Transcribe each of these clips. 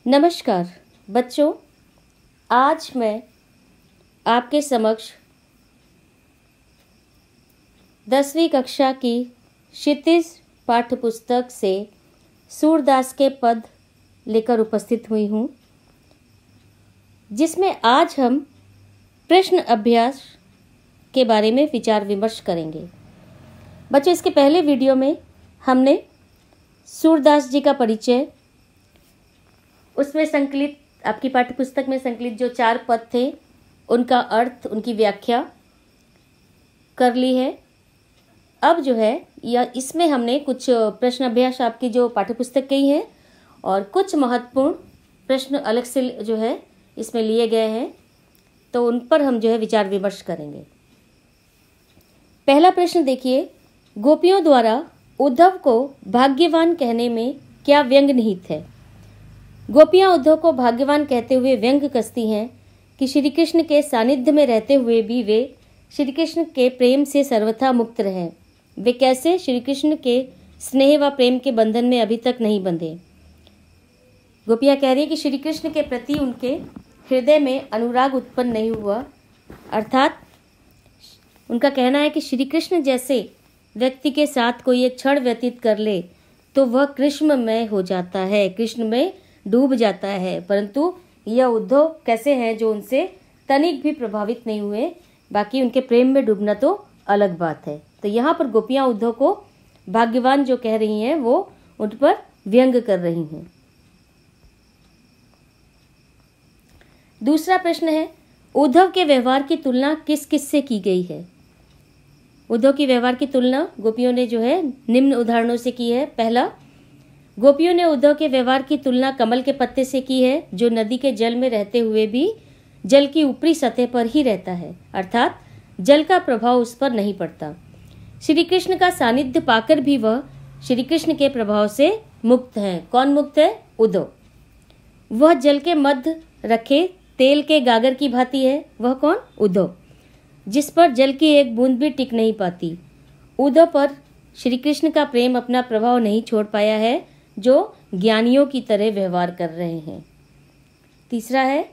नमस्कार बच्चों, आज मैं आपके समक्ष 10वीं कक्षा की क्षितिज पाठ्यपुस्तक से सूरदास के पद लेकर उपस्थित हुई हूँ, जिसमें आज हम प्रश्न अभ्यास के बारे में विचार विमर्श करेंगे। बच्चों, इसके पहले वीडियो में हमने सूरदास जी का परिचय, उसमें संकलित आपकी पाठ्यपुस्तक में संकलित जो 4 पद थे उनका अर्थ, उनकी व्याख्या कर ली है। अब जो है या इसमें हमने कुछ प्रश्न अभ्यास आपकी जो पाठ्यपुस्तक की है और कुछ महत्वपूर्ण प्रश्न अलग से जो है इसमें लिए गए हैं, तो उन पर हम जो है विचार विमर्श करेंगे। पहला प्रश्न देखिए, गोपियों द्वारा उद्धव को भाग्यवान कहने में क्या व्यंग निहित है? गोपियां उद्धव को भाग्यवान कहते हुए व्यंग कसती हैं कि श्री कृष्ण के सानिध्य में रहते हुए भी वे श्री कृष्ण के प्रेम से सर्वथा मुक्त रहे। वे कैसे? श्री कृष्ण के स्नेह व प्रेम के बंधन में अभी तक नहीं बंधे। गोपियां कह रही है कि श्री कृष्ण के प्रति उनके हृदय में अनुराग उत्पन्न नहीं हुआ, अर्थात उनका कहना है कि श्री कृष्ण जैसे व्यक्ति के साथ कोई एक क्षण व्यतीत कर ले तो वह कृष्णमय हो जाता है, कृष्ण में डूब जाता है। परंतु यह उद्धव कैसे हैं जो उनसे तनिक भी प्रभावित नहीं हुए, बाकी उनके प्रेम में डूबना तो अलग बात है। तो यहाँ पर गोपियाँ उद्धव को भाग्यवान जो कह रही हैं वो उन पर व्यंग कर रही हैं। दूसरा प्रश्न है, उद्धव के व्यवहार की तुलना किस किस से की गई है? उद्धव की व्यवहार की तुलना गोपियों ने जो है निम्न उदाहरणों से की है। पहला, गोपियों ने उद्धव के व्यवहार की तुलना कमल के पत्ते से की है, जो नदी के जल में रहते हुए भी जल की ऊपरी सतह पर ही रहता है, अर्थात जल का प्रभाव उस पर नहीं पड़ता। श्री कृष्ण का सानिध्य पाकर भी वह श्री कृष्ण के प्रभाव से मुक्त है। कौन मुक्त है? उद्धव। वह जल के मध्य रखे तेल के गागर की भांति है। वह कौन? उद्धव, जिस पर जल की एक बूंद भी टिक नहीं पाती। उद्धव पर श्री कृष्ण का प्रेम अपना प्रभाव नहीं छोड़ पाया है, जो ज्ञानियों की तरह व्यवहार कर रहे हैं। तीसरा है,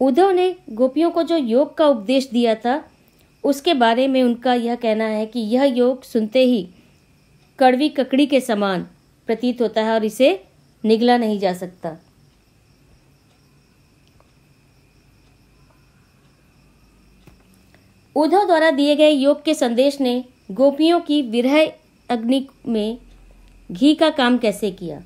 उद्धव ने गोपियों को जो योग का उपदेश दिया था उसके बारे में उनका यह कहना है कि यह योग सुनते ही कड़वी ककड़ी के समान प्रतीत होता है और इसे निगला नहीं जा सकता। उद्धव द्वारा दिए गए योग के संदेश ने गोपियों की विरह अग्नि में घी का काम कैसे किया?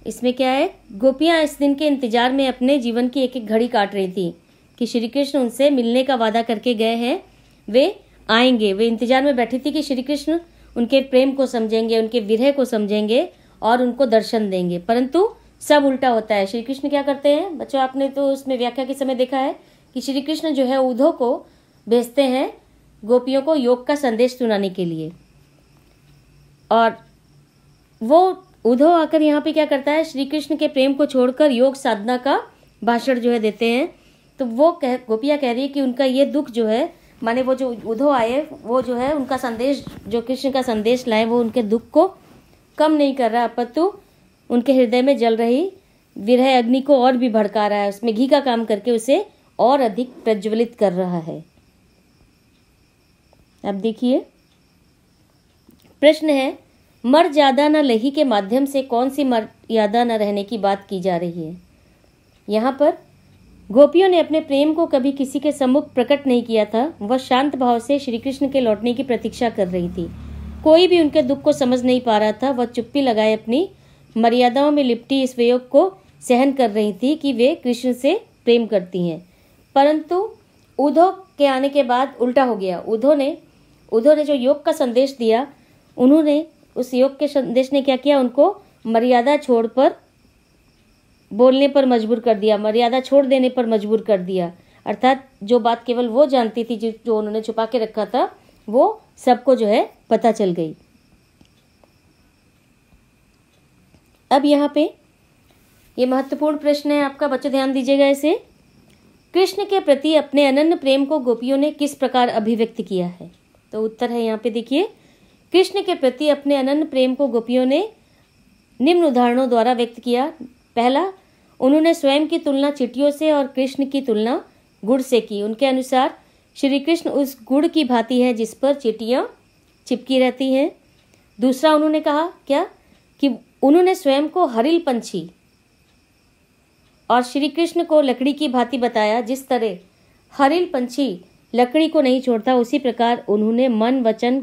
इसमें क्या है, गोपियां इस दिन के इंतजार में अपने जीवन की एक एक घड़ी काट रही थी कि श्री कृष्ण उनसे मिलने का वादा करके गए हैं, वे आएंगे। वे इंतजार में बैठी थी कि श्री कृष्ण उनके प्रेम को समझेंगे, उनके विरह को समझेंगे और उनको दर्शन देंगे। परंतु सब उल्टा होता है। श्री कृष्ण क्या करते हैं बच्चों, आपने तो उसमें व्याख्या के समय देखा है कि श्री कृष्ण जो है उद्धव को भेजते हैं गोपियों को योग का संदेश सुनाने के लिए, और वो उद्धव आकर यहाँ पे क्या करता है, श्री कृष्ण के प्रेम को छोड़कर योग साधना का भाषण जो है देते हैं। तो वो गोपियाँ कह रही है कि उनका ये दुख जो है, माने वो जो उद्धव आए वो जो है उनका संदेश, जो कृष्ण का संदेश लाए, वो उनके दुख को कम नहीं कर रहा, अपितु उनके हृदय में जल रही विरह अग्नि को और भी भड़का रहा है, उसमें घी का काम करके उसे और अधिक प्रज्वलित कर रहा है। अब देखिए, प्रश्न है, मर्यादा न लही के माध्यम से कौन सी मर्यादा न रहने की बात की जा रही है? यहाँ पर गोपियों ने अपने प्रेम को कभी किसी के सम्मुख प्रकट नहीं किया था। वह शांत भाव से श्री कृष्ण के लौटने की प्रतीक्षा कर रही थी। कोई भी उनके दुख को समझ नहीं पा रहा था। वह चुप्पी लगाए अपनी मर्यादाओं में लिपटी इस वियोग को सहन कर रही थी कि वे कृष्ण से प्रेम करती हैं। परंतु उद्धव के आने के बाद उल्टा हो गया। उद्धव ने जो योग का संदेश दिया, उन्होंने उस योग के संदेश ने क्या किया, उनको मर्यादा छोड़कर बोलने पर मजबूर कर दिया, मर्यादा छोड़ देने पर मजबूर कर दिया। अर्थात जो बात केवल वो जानती थी, जो उन्होंने छुपा के रखा था, वो सबको जो है पता चल गई। अब यहाँ पे ये महत्वपूर्ण प्रश्न है आपका, बच्चों ध्यान दीजिएगा इसे। कृष्ण के प्रति अपने अनन्य प्रेम को गोपियों ने किस प्रकार अभिव्यक्त किया है? तो उत्तर है यहाँ पे देखिए, कृष्ण के प्रति अपने अनन्य प्रेम को गोपियों ने निम्न उदाहरणों द्वारा व्यक्त किया। पहला, उन्होंने स्वयं की तुलना चींटियों से और कृष्ण की तुलना गुड़ से की। उनके अनुसार श्री कृष्ण उस गुड़ की भांति है जिस पर चींटियां चिपकी रहती हैं। दूसरा, उन्होंने कहा क्या कि उन्होंने स्वयं को हरिल पंछी और श्री कृष्ण को लकड़ी की भांति बताया। जिस तरह हरिल पंछी लकड़ी को नहीं छोड़ता, उसी प्रकार उन्होंने मन वचन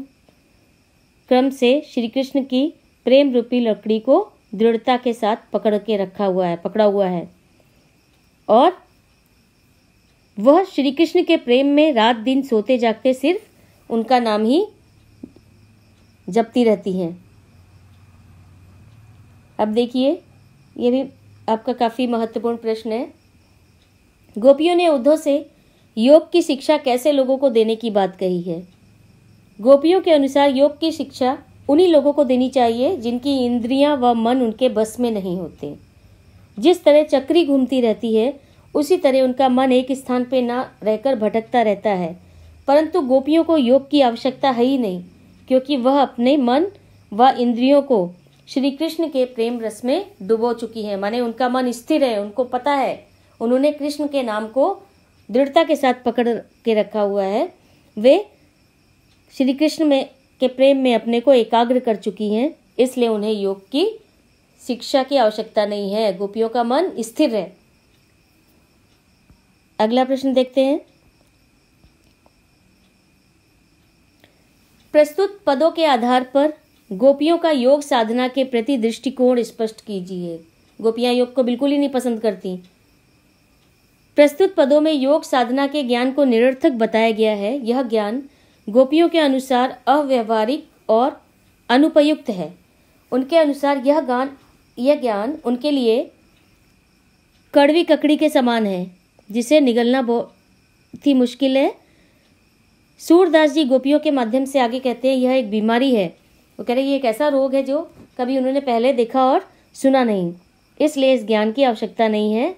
क्रम से श्री कृष्ण की प्रेम रूपी लकड़ी को दृढ़ता के साथ पकड़ा हुआ है और वह श्री कृष्ण के प्रेम में रात दिन सोते जागते सिर्फ उनका नाम ही जपती रहती हैं। अब देखिए, ये भी आपका काफ़ी महत्वपूर्ण प्रश्न है। गोपियों ने उद्धव से योग की शिक्षा कैसे लोगों को देने की बात कही है। गोपियों के अनुसार योग की शिक्षा उन्हीं लोगों को देनी चाहिए जिनकी इंद्रियां व मन उनके बस में नहीं होते। जिस तरह चक्री घूमती रहती है, उसी तरह उनका मन एक स्थान पर न रहकर भटकता रहता है। परंतु गोपियों को योग की आवश्यकता है ही नहीं, क्योंकि वह अपने मन व इंद्रियों को श्री कृष्ण के प्रेम रस में डुबो चुकी है। माने उनका मन स्थिर है, उनको पता है, उन्होंने कृष्ण के नाम को दृढ़ता के साथ पकड़ के रखा हुआ है। वे श्री कृष्ण में के प्रेम में अपने को एकाग्र कर चुकी हैं, इसलिए उन्हें योग की शिक्षा की आवश्यकता नहीं है। गोपियों का मन स्थिर है। अगला प्रश्न देखते हैं। प्रस्तुत पदों के आधार पर गोपियों का योग साधना के प्रति दृष्टिकोण स्पष्ट कीजिए। गोपियां योग को बिल्कुल ही नहीं पसंद करती। प्रस्तुत पदों में योग साधना के ज्ञान को निरर्थक बताया गया है। यह ज्ञान गोपियों के अनुसार अव्यवहारिक और अनुपयुक्त है। उनके अनुसार यह ज्ञान उनके लिए कड़वी ककड़ी के समान है, जिसे निगलना बहुत ही मुश्किल है। सूरदास जी गोपियों के माध्यम से आगे कहते हैं, यह एक बीमारी है। वो कह रहे ये एक ऐसा रोग है जो कभी उन्होंने पहले देखा और सुना नहीं, इसलिए इस ज्ञान की आवश्यकता नहीं है।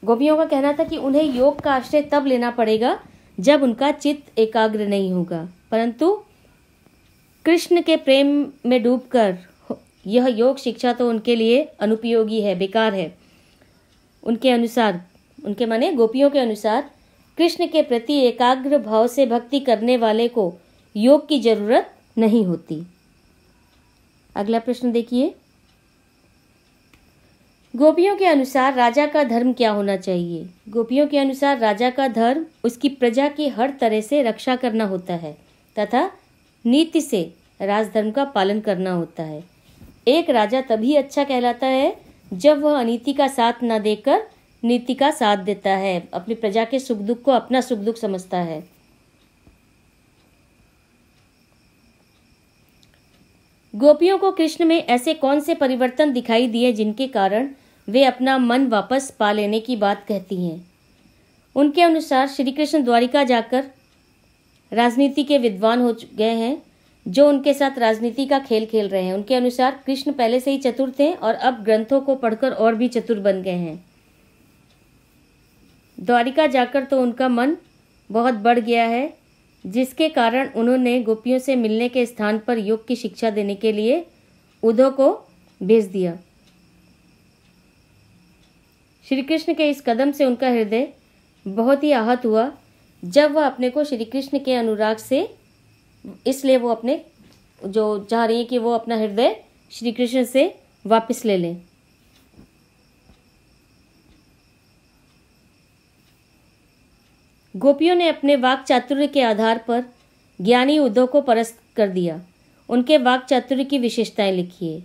गोपियों का कहना था कि उन्हें योग का आश्रय तब लेना पड़ेगा जब उनका चित्त एकाग्र नहीं होगा, परंतु कृष्ण के प्रेम में डूबकर यह योग शिक्षा तो उनके लिए अनुपयोगी है, बेकार है। उनके अनुसार, उनके माने गोपियों के अनुसार, कृष्ण के प्रति एकाग्र भाव से भक्ति करने वाले को योग की जरूरत नहीं होती। अगला प्रश्न देखिए। गोपियों के अनुसार राजा का धर्म क्या होना चाहिए। गोपियों के अनुसार राजा का धर्म उसकी प्रजा की हर तरह से रक्षा करना होता है तथा नीति से राजधर्म का पालन करना होता है। एक राजा तभी अच्छा कहलाता है जब वह अनीति का साथ न देकर नीति का साथ देता है, अपनी प्रजा के सुख दुख को अपना सुख दुख समझता है। गोपियों को कृष्ण में ऐसे कौन से परिवर्तन दिखाई दिए जिनके कारण वे अपना मन वापस पा लेने की बात कहती हैं। उनके अनुसार श्री कृष्ण द्वारिका जाकर राजनीति के विद्वान हो गए हैं, जो उनके साथ राजनीति का खेल खेल रहे हैं। उनके अनुसार कृष्ण पहले से ही चतुर थे और अब ग्रंथों को पढ़कर और भी चतुर बन गए हैं। द्वारिका जाकर तो उनका मन बहुत बढ़ गया है, जिसके कारण उन्होंने गोपियों से मिलने के स्थान पर योग की शिक्षा देने के लिए उद्धव को भेज दिया। श्री कृष्ण के इस कदम से उनका हृदय बहुत ही आहत हुआ। जब वह अपने को श्री कृष्ण के अनुराग से, इसलिए वो अपने जो चाह रही है कि वो अपना हृदय श्री कृष्ण से वापस ले लें। गोपियों ने अपने वाक चातुर्य के आधार पर ज्ञानी उद्धव को परास्त कर दिया। उनके वाक चातुर्य की विशेषताएं लिखिए।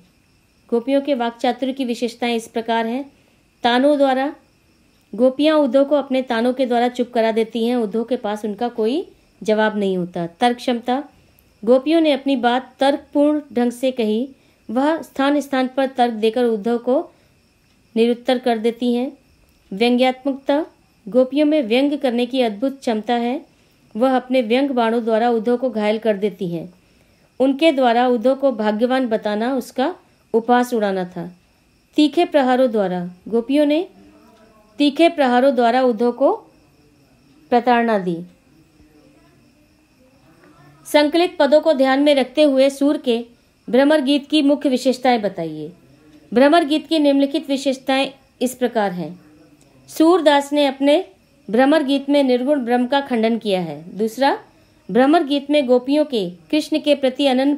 गोपियों के वाक चातुर्य की विशेषताएं इस प्रकार हैं। तानों द्वारा गोपियां उद्धव को अपने तानों के द्वारा चुप करा देती हैं। उद्धव के पास उनका कोई जवाब नहीं होता। तर्क क्षमता, गोपियों ने अपनी बात तर्कपूर्ण ढंग से कही। वह स्थान स्थान पर तर्क देकर उद्धव को निरुत्तर कर देती हैं। व्यंग्यात्मकता, गोपियों में व्यंग करने की अद्भुत क्षमता है। वह अपने व्यंग बाणों द्वारा उद्धव को घायल कर देती हैं। उनके द्वारा उद्धव को भाग्यवान बताना उसका उपहास उड़ाना था। तीखे प्रहारों द्वारा, गोपियों ने तीखे प्रहारों द्वारा उद्धव को प्रताड़ना दी। संकलित पदों को ध्यान में रखते हुए सूर के भ्रमर गीत की मुख्य विशेषताएं बताइए। भ्रमर गीत की निम्नलिखित विशेषताएं इस प्रकार हैं। सूरदास ने अपने भ्रमर गीत में निर्गुण ब्रह्म का खंडन किया है। दूसरा, भ्रमर गीत में गोपियों के कृष्ण के प्रति अनन्य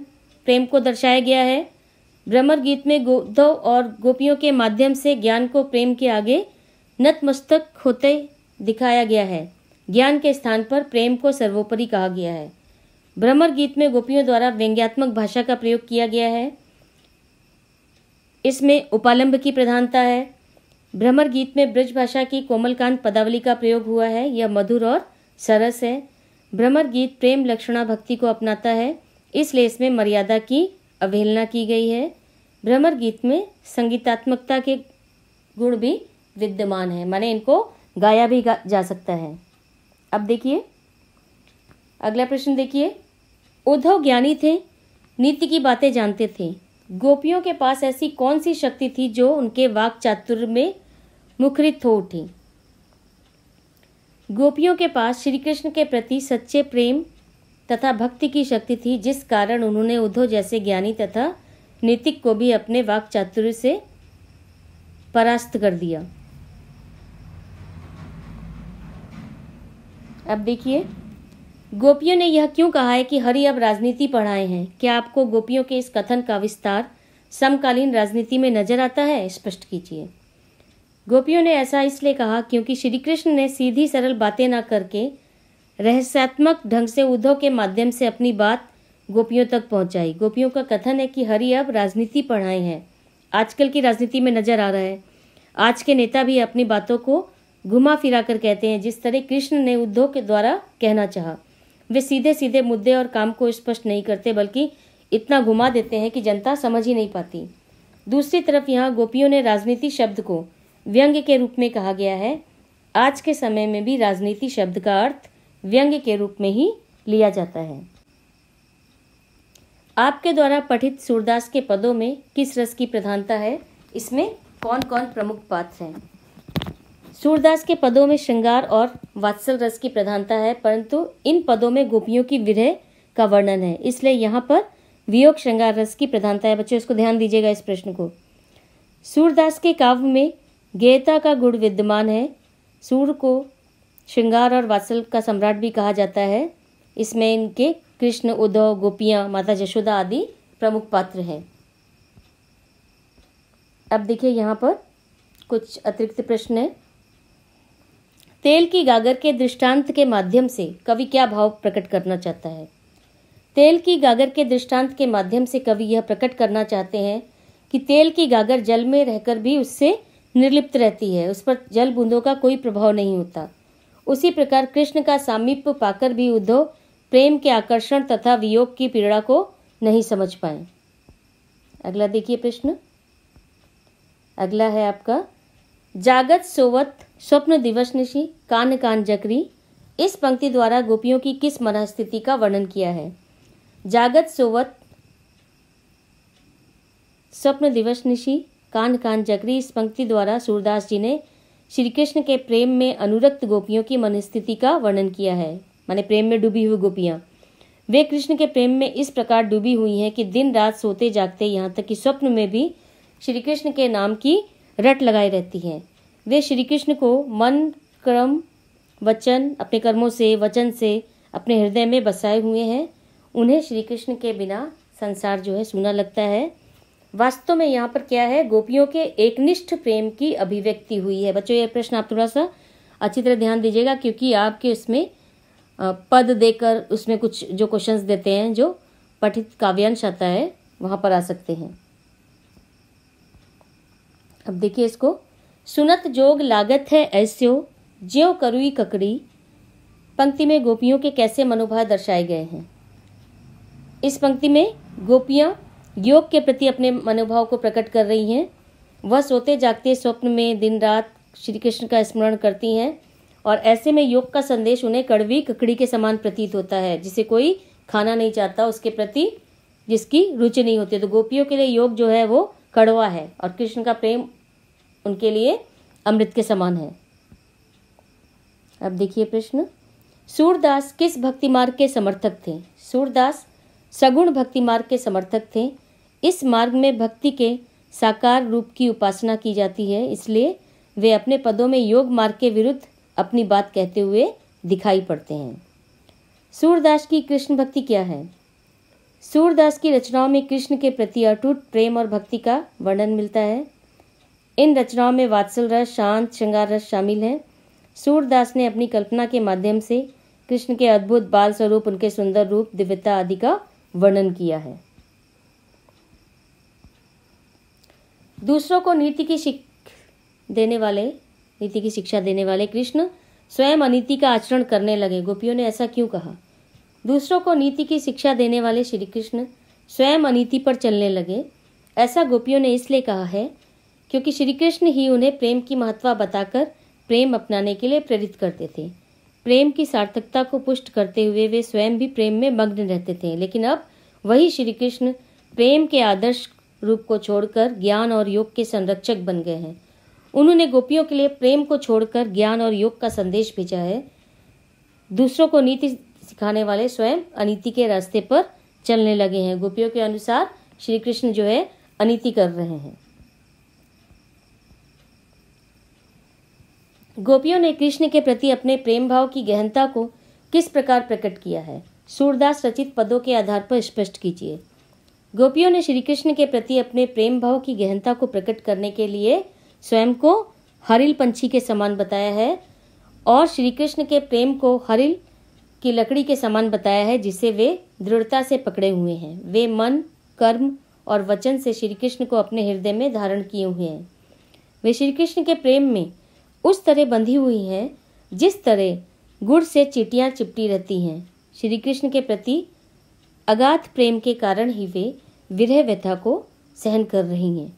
प्रेम को दर्शाया गया है। भ्रमर गीत में उद्धव और गोपियों के माध्यम से ज्ञान को प्रेम के आगे नतमस्तक होते दिखाया गया है। ज्ञान के स्थान पर प्रेम को सर्वोपरि कहा गया है। भ्रमर गीत में गोपियों द्वारा व्यंग्यात्मक भाषा का प्रयोग किया गया है। इसमें उपालंब की प्रधानता है। भ्रमर गीत में ब्रज भाषा की कोमलकांत पदावली का प्रयोग हुआ है। यह मधुर और सरस है। भ्रमर गीत प्रेम लक्षणा भक्ति को अपनाता है, इसलिए इसमें मर्यादा की अवहेलना की गई है। भ्रमर गीत में संगीतात्मकता के गुण भी विद्यमान है, माने इनको गाया भी जा सकता है। अब देखिए अगला प्रश्न देखिए। उद्धव ज्ञानी थे, नीति की बातें जानते थे। गोपियों के पास ऐसी कौन सी शक्ति थी जो उनके वाक चातुर्य में मुखरित हो उठी? गोपियों के पास श्री कृष्ण के प्रति सच्चे प्रेम तथा भक्ति की शक्ति थी, जिस कारण उन्होंने उद्धव जैसे ज्ञानी तथा नीतिक को भी अपने वाक चातुर्य से परास्त कर दिया। अब देखिए, गोपियों ने यह क्यों कहा है कि हरि अब राजनीति पढ़ाए हैं? क्या आपको गोपियों के इस कथन का विस्तार समकालीन राजनीति में नजर आता है? स्पष्ट कीजिए। गोपियों ने ऐसा इसलिए कहा क्योंकि श्री कृष्ण ने सीधी सरल बातें न करके रहस्यात्मक ढंग से उद्धव के माध्यम से अपनी बात गोपियों तक पहुंचाई। गोपियों का कथन है कि हरि अब राजनीति पढ़ाए हैं। आजकल की राजनीति में नजर आ रहा है। आज के नेता भी अपनी बातों को घुमा फिरा कर कहते हैं, जिस तरह कृष्ण ने उद्धव के द्वारा कहना चाहा। वे सीधे सीधे मुद्दे और काम को स्पष्ट नहीं करते, बल्कि इतना घुमा देते हैं कि जनता समझ ही नहीं पाती। दूसरी तरफ यहाँ गोपियों ने राजनीति शब्द को व्यंग्य के रूप में कहा गया है। आज के समय में भी राजनीति शब्द का अर्थ व्यंग्य के रूप में ही लिया जाता है। आपके द्वारा पठित सूरदास के पदों में किस रस की प्रधानता है? इसमें कौन कौन प्रमुख पात्र हैं? सूरदास के पदों में श्रृंगार और वात्सल रस की प्रधानता है, परंतु इन पदों में गोपियों की विरह का वर्णन है, इसलिए यहाँ पर वियोग श्रृंगार रस की प्रधानता है। बच्चों इसको ध्यान दीजिएगा इस प्रश्न को। सूरदास के काव्य में गेयता का गुण विद्यमान है। सूर को श्रृंगार और वात्सल का सम्राट भी कहा जाता है। इसमें इनके कृष्ण, उद्धव, गोपियाँ, माता यशोदा आदि प्रमुख पात्र हैं। अब देखिए यहाँ पर कुछ अतिरिक्त प्रश्न है। तेल की गागर के दृष्टांत के माध्यम से कवि क्या भाव प्रकट करना चाहता है? तेल की गागर के दृष्टांत के माध्यम से कवि यह प्रकट करना चाहते हैं कि तेल की गागर जल में रहकर भी उससे निर्लिप्त रहती है, उस पर जल बूंदों का कोई प्रभाव नहीं होता। उसी प्रकार कृष्ण का सामीप्य पाकर भी उद्धव प्रेम के आकर्षण तथा वियोग की पीड़ा को नहीं समझ पाए। अगला देखिए प्रश्न। अगला है आपका, जागत सोवत स्वप्न दिवस निशी कान कान जकरी। इस पंक्ति द्वारा गोपियों की किस मनस्थिति का वर्णन किया है? जागत सोवत स्वप्न दिवस निशी कान कान जकरी, इस पंक्ति द्वारा सूरदास जी ने श्री कृष्ण के प्रेम में अनुरक्त गोपियों की मनस्थिति का वर्णन किया है, माने प्रेम में डूबी हुई गोपियाँ। वे कृष्ण के प्रेम में इस प्रकार डूबी हुई हैं कि दिन रात सोते जागते, यहाँ तक कि स्वप्न में भी श्री कृष्ण के नाम की रट लगाई रहती हैं। वे श्री कृष्ण को मन, क्रम, वचन, अपने कर्मों से, वचन से अपने हृदय में बसाए हुए हैं। उन्हें श्री कृष्ण के बिना संसार जो है सूना लगता है। वास्तव में यहाँ पर क्या है? गोपियों के एकनिष्ठ प्रेम की अभिव्यक्ति हुई है। बच्चों ये प्रश्न आप थोड़ा सा अच्छी तरह ध्यान दीजिएगा, क्योंकि आपके उसमें पद देकर उसमें कुछ जो क्वेश्चंस देते हैं, जो पठित काव्यांश आता है वहाँ पर आ सकते हैं। अब देखिए इसको, सुनत जोग लागत है ऐस्यो ज्यों करुई ककड़ी। पंक्ति में गोपियों के कैसे मनोभाव दर्शाए गए हैं? इस पंक्ति में गोपियाँ योग के प्रति अपने मनोभाव को प्रकट कर रही हैं। वह सोते जागते स्वप्न में दिन रात श्री कृष्ण का स्मरण करती हैं, और ऐसे में योग का संदेश उन्हें कड़वी ककड़ी के समान प्रतीत होता है, जिसे कोई खाना नहीं चाहता, उसके प्रति जिसकी रुचि नहीं होती। तो गोपियों के लिए योग जो है वो कड़वा है, और कृष्ण का प्रेम उनके लिए अमृत के समान है। अब देखिए प्रश्न, सूरदास किस भक्ति मार्ग के समर्थक थे? सूरदास सगुण भक्ति मार्ग के समर्थक थे। इस मार्ग में भक्ति के साकार रूप की उपासना की जाती है, इसलिए वे अपने पदों में योग मार्ग के विरुद्ध अपनी बात कहते हुए दिखाई पड़ते हैं। सूरदास की कृष्ण भक्ति क्या है? सूरदास की रचनाओं में कृष्ण के प्रति अटूट प्रेम और भक्ति का वर्णन मिलता है। इन रचनाओं में वात्सल रस, शांत श्रृंगार रस शामिल है। सूरदास ने अपनी कल्पना के माध्यम से कृष्ण के अद्भुत बाल स्वरूप, उनके सुंदर रूप, दिव्यता आदि का वर्णन किया है। दूसरों को नीति की शिक्षा देने वाले कृष्ण स्वयं अनीति का आचरण करने लगे। गोपियों ने ऐसा क्यों कहा? दूसरों को नीति की शिक्षा देने वाले श्री कृष्ण स्वयं अनीति पर चलने लगे। ऐसा गोपियों ने इसलिए कहा है क्योंकि श्री कृष्ण ही उन्हें प्रेम की महत्ता बताकर प्रेम अपनाने के लिए प्रेरित करते थे। प्रेम की सार्थकता को पुष्ट करते हुए वे स्वयं भी प्रेम में मग्न रहते थे। लेकिन अब वही श्री कृष्ण प्रेम के आदर्श रूप को छोड़कर ज्ञान और योग के संरक्षक बन गए हैं। उन्होंने गोपियों के लिए प्रेम को छोड़कर ज्ञान और योग का संदेश भेजा है। दूसरों को नीति सिखाने वाले स्वयं अनीति के रास्ते पर चलने लगे हैं। गोपियों के अनुसार श्री कृष्ण जो है अनीति कर रहे हैं। गोपियों ने कृष्ण के प्रति अपने प्रेम भाव की गहनता को किस प्रकार प्रकट किया है? सूरदास रचित पदों के आधार पर स्पष्ट कीजिए। गोपियों ने श्री कृष्ण के प्रति अपने प्रेम भाव की गहनता को प्रकट करने के लिए स्वयं को हरिल पंछी के समान बताया है और श्री कृष्ण के प्रेम को हरिल की लकड़ी के समान बताया है, जिसे वे दृढ़ता से पकड़े हुए हैं। वे मन, कर्म और वचन से श्री कृष्ण को अपने हृदय में धारण किए हुए हैं। वे श्री कृष्ण के प्रेम में उस तरह बंधी हुई हैं जिस तरह गुड़ से चींटियां चिपटी रहती हैं। श्री कृष्ण के प्रति अगाध प्रेम के कारण ही वे विरह व्यथा को सहन कर रही हैं।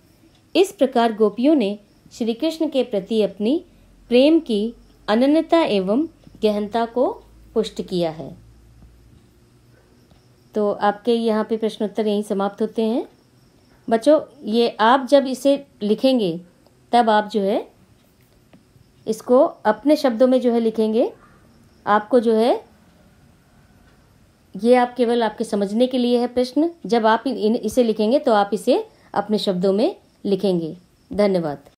इस प्रकार गोपियों ने श्री कृष्ण के प्रति अपनी प्रेम की अनन्यता एवं गहनता को पुष्ट किया है। तो आपके यहाँ पे प्रश्नोत्तर यहीं समाप्त होते हैं। बच्चों, ये आप जब इसे लिखेंगे तब आप जो है इसको अपने शब्दों में जो है लिखेंगे। आपको जो है ये आप केवल आपके समझने के लिए है प्रश्न। जब आप इसे लिखेंगे तो आप इसे अपने शब्दों में लिखेंगे। धन्यवाद।